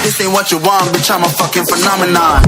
This ain't what you want, bitch, I'm a fucking phenomenon.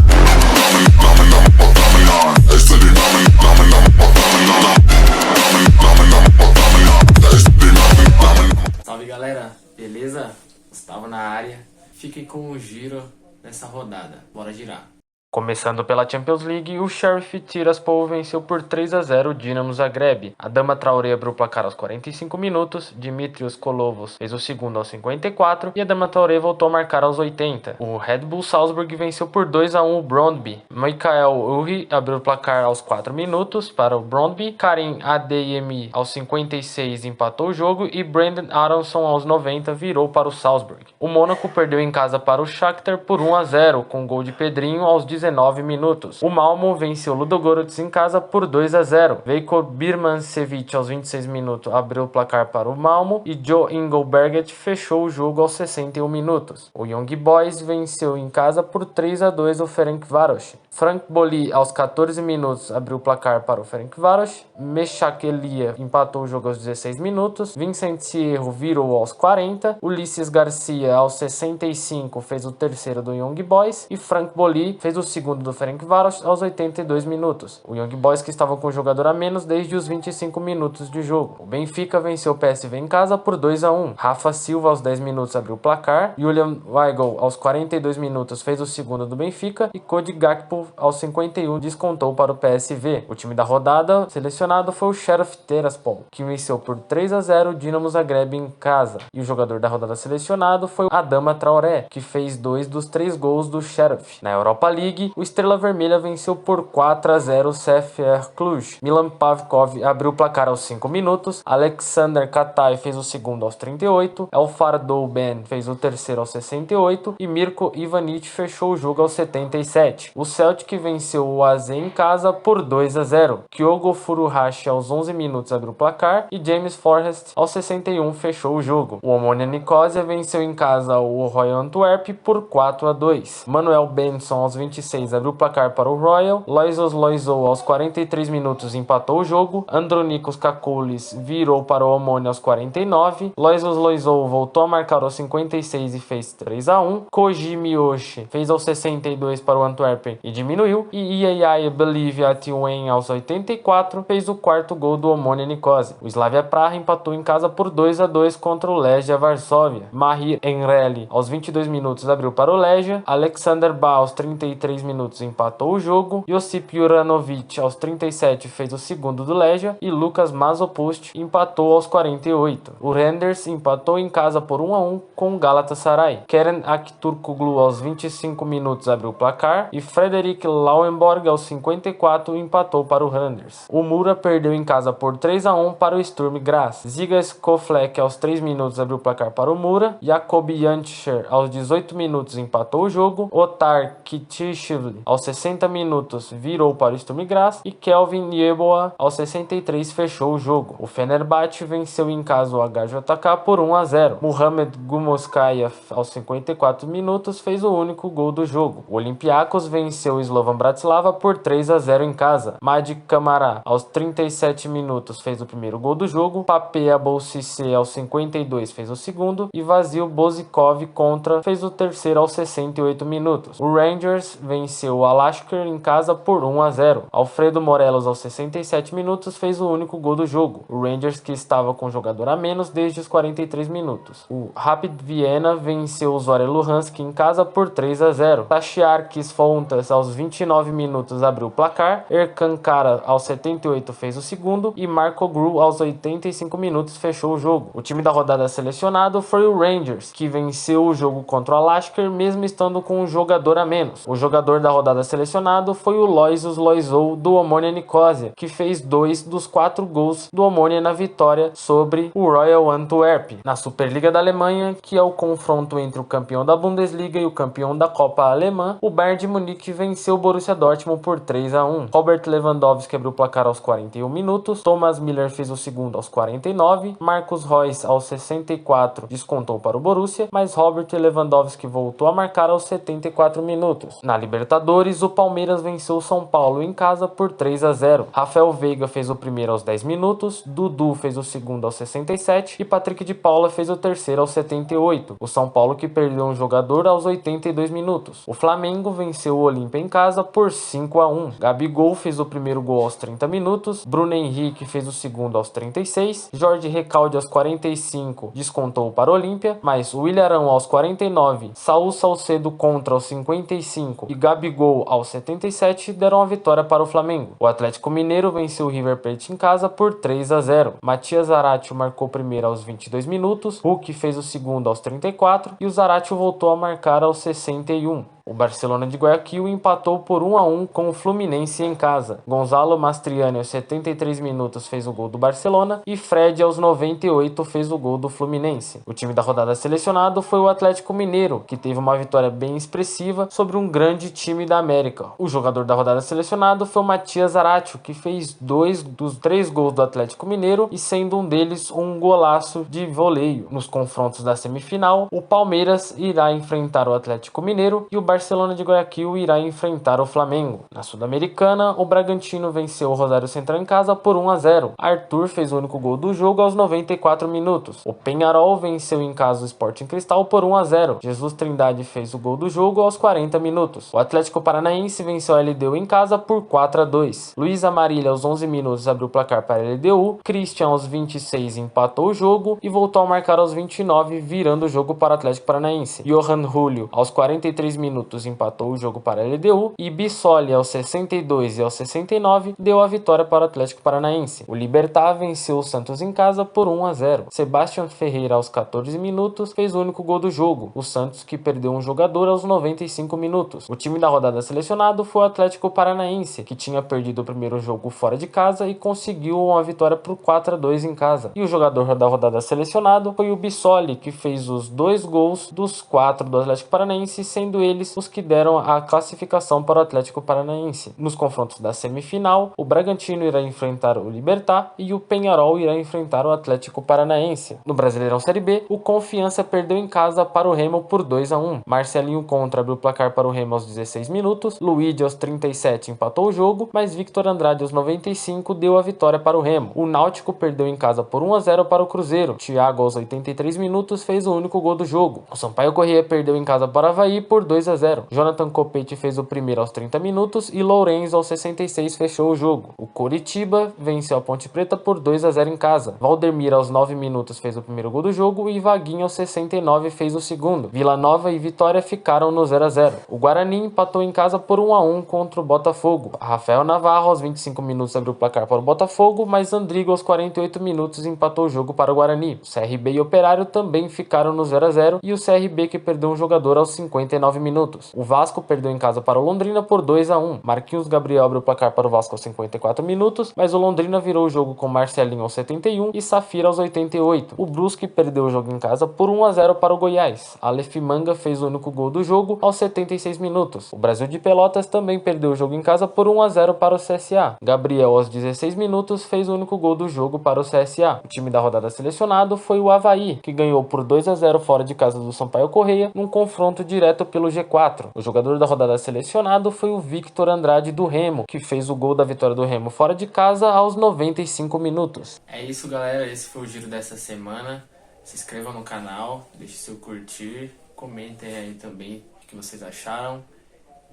Salve galera, beleza? Gustavo na área. Fiquem com o giro nessa rodada. Bora girar. Começando pela Champions League, o Sheriff Tiraspol venceu por 3-0 o Dinamo Zagreb. Adama Traoré abriu o placar aos 45 minutos, Dimitrios Kolovos fez o segundo aos 54 e Adama Traoré voltou a marcar aos 80. O Red Bull Salzburg venceu por 2-1 o Brøndby. Michael Uri abriu o placar aos 4 minutos para o Brøndby, Karim Adeyemi aos 56 empatou o jogo e Brandon Aronson aos 90 virou para o Salzburg. O Mônaco perdeu em casa para o Shakhtar por 1-0 com gol de Pedrinho aos 19 minutos. O Malmo venceu o Ludogorets em casa por 2-0. Veiko Birmancevic aos 26 minutos abriu o placar para o Malmo e Joe Ingolberget fechou o jogo aos 61 minutos. O Young Boys venceu em casa por 3-2 o Ferencváros. Frank Boli aos 14 minutos abriu o placar para o Ferencváros. Meshak Elia empatou o jogo aos 16 minutos. Vincent Sierro virou aos 40. Ulisses Garcia aos 65 fez o terceiro do Young Boys e Frank Boli fez o segundo do Ferencváros aos 82 minutos. O Young Boys que estava com o jogador a menos desde os 25 minutos de jogo. O Benfica venceu o PSV em casa por 2-1. Rafa Silva aos 10 minutos abriu o placar. Julian Weigl aos 42 minutos fez o segundo do Benfica e Cody Gakpo aos 51 descontou para o PSV. O time da rodada selecionado foi o Sheriff Tiraspol, que venceu por 3-0 o Dinamo Zagreb em casa. E o jogador da rodada selecionado foi o Adama Traoré, que fez 2 dos 3 gols do Sheriff. Na Europa League, o Estrela Vermelha venceu por 4-0 o CFR Cluj. Milan Pavkov abriu o placar aos 5 minutos. Alexander Katai fez o segundo aos 38. Elfardou Ben fez o terceiro aos 68. E Mirko Ivanic fechou o jogo aos 77. O Celtic venceu o AZ em casa por 2-0. Kyogo Furuhashi aos 11 minutos abriu o placar. E James Forrest aos 61 fechou o jogo. O Omonia Nicosia venceu em casa o Royal Antwerp por 4-2. Manuel Benson aos 26 abriu o placar para o Royal. Loizos Loizou aos 43 minutos empatou o jogo. Andronikos Kakoulis virou para o Omonia aos 49. Loizos Loizou voltou a marcar aos 56 e fez 3-1. Koji Miyoshi fez aos 62 para o Antwerpen e diminuiu. E Iai Bolivia Tiwen aos 84 fez o quarto gol do Omonia Nicosia. O Slavia Praha empatou em casa por 2-2 contra o Legia Varsóvia. Mahir Enreli aos 22 minutos abriu para o Legia. Alexander Ba aos 33 minutos empatou o jogo. Josip Juranovic aos 37 fez o segundo do Legia e Lucas Mazopust empatou aos 48. O Randers empatou em casa por 1-1 com o Galatasaray. Kerem Aktürkoğlu aos 25 minutos abriu o placar e Frederick Lauenborg aos 54 empatou para o Randers. O Mura perdeu em casa por 3-1 para o Sturm Graz. Ziga Skoflek aos 3 minutos abriu o placar para o Mura. Jakob Jantscher aos 18 minutos empatou o jogo. Otar Kitishvili aos 60 minutos virou para o Sturm Graz e Kelvin Yeboah aos 63 fechou o jogo. O Fenerbahçe venceu em casa o HJK por 1-0. Mohamed Gumoskaya aos 54 minutos fez o único gol do jogo. O Olympiacos venceu o Slovan Bratislava por 3-0 em casa. Madi Camara aos 37 minutos fez o primeiro gol do jogo. Pape Aboucissé aos 52 fez o segundo e Vasil Bozikov contra fez o terceiro aos 68 minutos. O Rangers venceu o Alashkert em casa por 1-0. Alfredo Morelos aos 67 minutos fez o único gol do jogo. O Rangers que estava com jogador a menos desde os 43 minutos. O Rapid Viena venceu o Zorya Luhansk em casa por 3-0. Tachiarkis Fontas aos 29 minutos abriu o placar. Erkan Kara aos 78 fez o segundo e Marco Gru aos 85 minutos fechou o jogo. O time da rodada selecionado foi o Rangers, que venceu o jogo contra o Alashkert mesmo estando com um jogador a menos. O jogador da rodada selecionado foi o Loizos Loizou do Omonia Nicosia, que fez 2 dos 4 gols do Omonia na vitória sobre o Royal Antwerp. Na Superliga da Alemanha, que é o confronto entre o campeão da Bundesliga e o campeão da Copa Alemã, o Bayern de Munique venceu o Borussia Dortmund por 3-1. Robert Lewandowski abriu o placar aos 41 minutos, Thomas Müller fez o segundo aos 49, Marcus Reus aos 64 descontou para o Borussia, mas Robert Lewandowski voltou a marcar aos 74 minutos. Na Libertadores, o Palmeiras venceu o São Paulo em casa por 3-0. Rafael Veiga fez o primeiro aos 10 minutos, Dudu fez o segundo aos 67 e Patrick de Paula fez o terceiro aos 78. O São Paulo que perdeu um jogador aos 82 minutos. O Flamengo venceu o Olímpia em casa por 5-1. Gabigol fez o primeiro gol aos 30 minutos, Bruno Henrique fez o segundo aos 36, Jorge Recalde aos 45 descontou para o Olímpia, mas o Ilharão aos 49, Saul Salcedo contra aos 55 e Gabigol aos 77 deram a vitória para o Flamengo. O Atlético Mineiro venceu o River Plate em casa por 3-0. Matias Zaratio marcou o primeiro aos 22 minutos, Hulk fez o segundo aos 34 e o Zaratio voltou a marcar aos 61. O Barcelona de Guayaquil empatou por 1-1 com o Fluminense em casa. Gonzalo Mastriani aos 73 minutos fez o gol do Barcelona e Fred aos 98 fez o gol do Fluminense. O time da rodada selecionado foi o Atlético Mineiro, que teve uma vitória bem expressiva sobre um grande time da América. O jogador da rodada selecionado foi o Matias Zaratio, que fez 2 dos 3 gols do Atlético Mineiro e sendo um deles um golaço de voleio. Nos confrontos da semifinal, o Palmeiras irá enfrentar o Atlético Mineiro e o Barcelona de Guayaquil irá enfrentar o Flamengo. Na Sul-Americana, o Bragantino venceu o Rosário Central em casa por 1-0. Arthur fez o único gol do jogo aos 94 minutos. O Peñarol venceu em casa o Sporting Cristal por 1-0. Jesus Trindade fez o gol do jogo aos 40 minutos. O Atlético Paranaense venceu a LDU em casa por 4-2. Luiz Amarília aos 11 minutos abriu o placar para a LDU. Christian aos 26 empatou o jogo e voltou a marcar aos 29, virando o jogo para o Atlético Paranaense. Johan Julio aos 43 minutos empatou o jogo para a LDU e Bissoli aos 62 e aos 69 deu a vitória para o Atlético Paranaense. O Libertad venceu o Santos em casa por 1-0. Sebastião Ferreira aos 14 minutos fez o único gol do jogo. O Santos que perdeu um jogador aos 95 minutos. O time da rodada selecionado foi o Atlético Paranaense, que tinha perdido o primeiro jogo fora de casa e conseguiu uma vitória por 4-2 em casa. E o jogador da rodada selecionado foi o Bissoli, que fez os 2 gols dos 4 do Atlético Paranaense, sendo eles os que deram a classificação para o Atlético Paranaense. Nos confrontos da semifinal, o Bragantino irá enfrentar o Libertad e o Peñarol irá enfrentar o Atlético Paranaense. No Brasileirão Série B, o Confiança perdeu em casa para o Remo por 2-1. Marcelinho Contra abriu o placar para o Remo aos 16 minutos, Luigi aos 37 empatou o jogo, mas Victor Andrade aos 95 deu a vitória para o Remo. O Náutico perdeu em casa por 1-0 para o Cruzeiro. Thiago aos 83 minutos fez o único gol do jogo. O Sampaio Corrêa perdeu em casa para o Avaí por 2-0. Jonathan Copete fez o primeiro aos 30 minutos e Lourenço aos 66 fechou o jogo. O Coritiba venceu a Ponte Preta por 2-0 em casa. Valdemir aos 9 minutos fez o primeiro gol do jogo e Vaguinho aos 69 fez o segundo. Vila Nova e Vitória ficaram no 0-0. O Guarani empatou em casa por 1-1 contra o Botafogo. Rafael Navarro aos 25 minutos abriu o placar para o Botafogo, mas Andrigo aos 48 minutos empatou o jogo para o Guarani. O CRB e Operário também ficaram no 0-0 e o CRB que perdeu um jogador aos 59 minutos. O Vasco perdeu em casa para o Londrina por 2-1. Marquinhos Gabriel abriu o placar para o Vasco aos 54 minutos, mas o Londrina virou o jogo com Marcelinho aos 71 e Safira aos 88. O Brusque perdeu o jogo em casa por 1-0 para o Goiás. Aleph Manga fez o único gol do jogo aos 76 minutos. O Brasil de Pelotas também perdeu o jogo em casa por 1-0 para o CSA. Gabriel aos 16 minutos fez o único gol do jogo para o CSA. O time da rodada selecionado foi o Avaí, que ganhou por 2-0 fora de casa do Sampaio Corrêa num confronto direto pelo G4. O jogador da rodada selecionado foi o Victor Andrade do Remo, que fez o gol da vitória do Remo fora de casa aos 95 minutos. É isso, galera. Esse foi o giro dessa semana. Se inscrevam no canal, deixe seu curtir, comentem aí também o que vocês acharam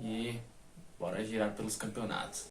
e bora girar pelos campeonatos.